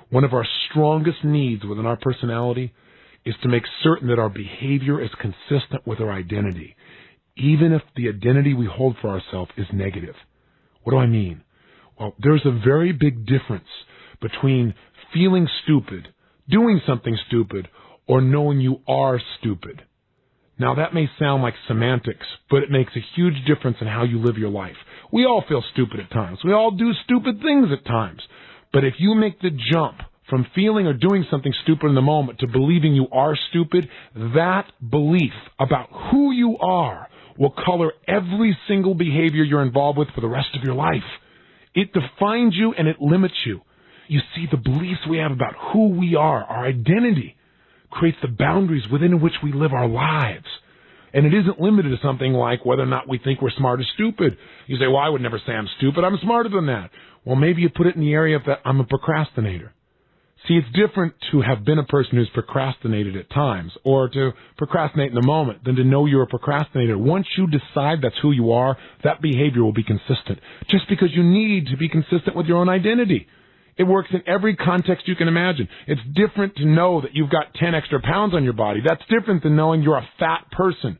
One of our strongest needs within our personality is to make certain that our behavior is consistent with our identity, even if the identity we hold for ourselves is negative. What do I mean? Well, there's a very big difference between feeling stupid, doing something stupid, or knowing you are stupid. Now, that may sound like semantics, but it makes a huge difference in how you live your life. We all feel stupid at times. We all do stupid things at times. But if you make the jump from feeling or doing something stupid in the moment to believing you are stupid, that belief about who you are will color every single behavior you're involved with for the rest of your life. It defines you and it limits you. You see, the beliefs we have about who we are, our identity, creates the boundaries within which we live our lives. And it isn't limited to something like whether or not we think we're smart or stupid. You say, well, I would never say I'm stupid. I'm smarter than that. Well, maybe you put it in the area of that I'm a procrastinator. See, it's different to have been a person who's procrastinated at times or to procrastinate in the moment than to know you're a procrastinator. Once you decide that's who you are, that behavior will be consistent. Just because you need to be consistent with your own identity. It works in every context you can imagine. It's different to know that you've got 10 extra pounds on your body. That's different than knowing you're a fat person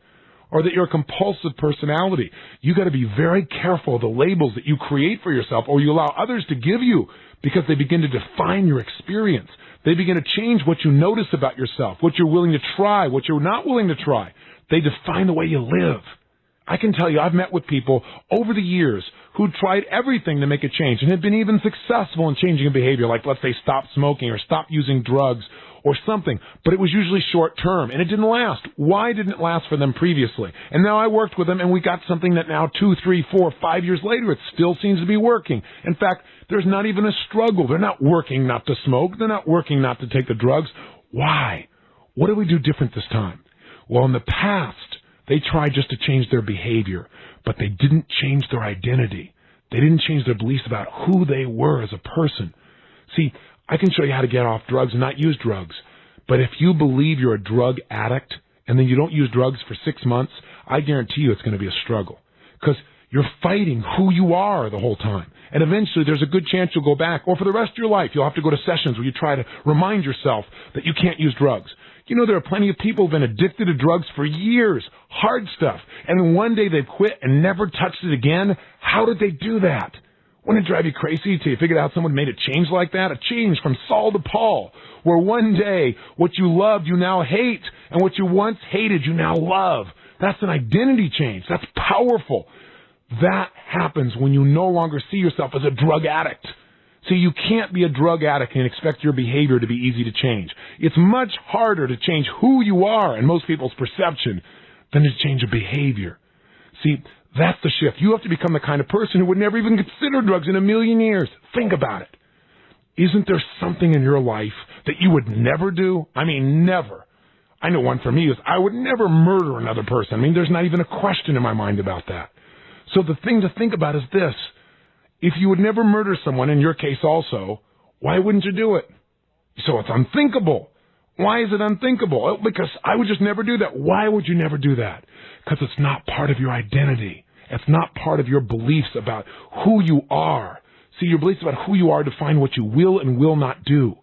or that you're a compulsive personality. You got to be very careful of the labels that you create for yourself or you allow others to give you because they begin to define your experience. They begin to change what you notice about yourself, what you're willing to try, what you're not willing to try. They define the way you live. I can tell you, I've met with people over the years who tried everything to make a change and had been even successful in changing a behavior, like let's say stop smoking or stop using drugs or something, but it was usually short term and it didn't last. Why didn't it last for them previously? And now I worked with them and we got something that now 2, 3, 4, 5 years later, it still seems to be working. In fact, there's not even a struggle. They're not working not to smoke. They're not working not to take the drugs. Why? What do we do different this time? Well, in the past, they tried just to change their behavior, but they didn't change their identity. They didn't change their beliefs about who they were as a person. See, I can show you how to get off drugs and not use drugs. But if you believe you're a drug addict and then you don't use drugs for 6 months, I guarantee you it's going to be a struggle. Because you're fighting who you are the whole time. And eventually there's a good chance you'll go back. Or for the rest of your life, you'll have to go to sessions where you try to remind yourself that you can't use drugs. You know, there are plenty of people who've been addicted to drugs for years, hard stuff, and then one day they've quit and never touched it again. How did they do that? Wouldn't it drive you crazy till you figured out someone made a change like that? A change from Saul to Paul, where one day what you loved you now hate, and what you once hated you now love. That's an identity change. That's powerful. That happens when you no longer see yourself as a drug addict. See, you can't be a drug addict and expect your behavior to be easy to change. It's much harder to change who you are in most people's perception than to change a behavior. See, that's the shift. You have to become the kind of person who would never even consider drugs in a million years. Think about it. Isn't there something in your life that you would never do? I mean, never. I know one for me is I would never murder another person. I mean, there's not even a question in my mind about that. So the thing to think about is this. If you would never murder someone, in your case also, why wouldn't you do it? So it's unthinkable. Why is it unthinkable? Because I would just never do that. Why would you never do that? Because it's not part of your identity. It's not part of your beliefs about who you are. See, your beliefs about who you are define what you will and will not do.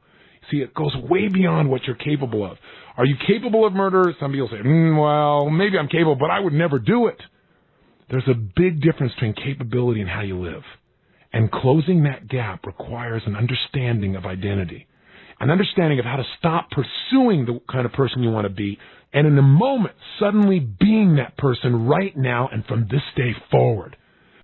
See, it goes way beyond what you're capable of. Are you capable of murder? Some people say, well, maybe I'm capable, but I would never do it. There's a big difference between capability and how you live. And closing that gap requires an understanding of identity, an understanding of how to stop pursuing the kind of person you want to be, and in a moment, suddenly being that person right now and from this day forward.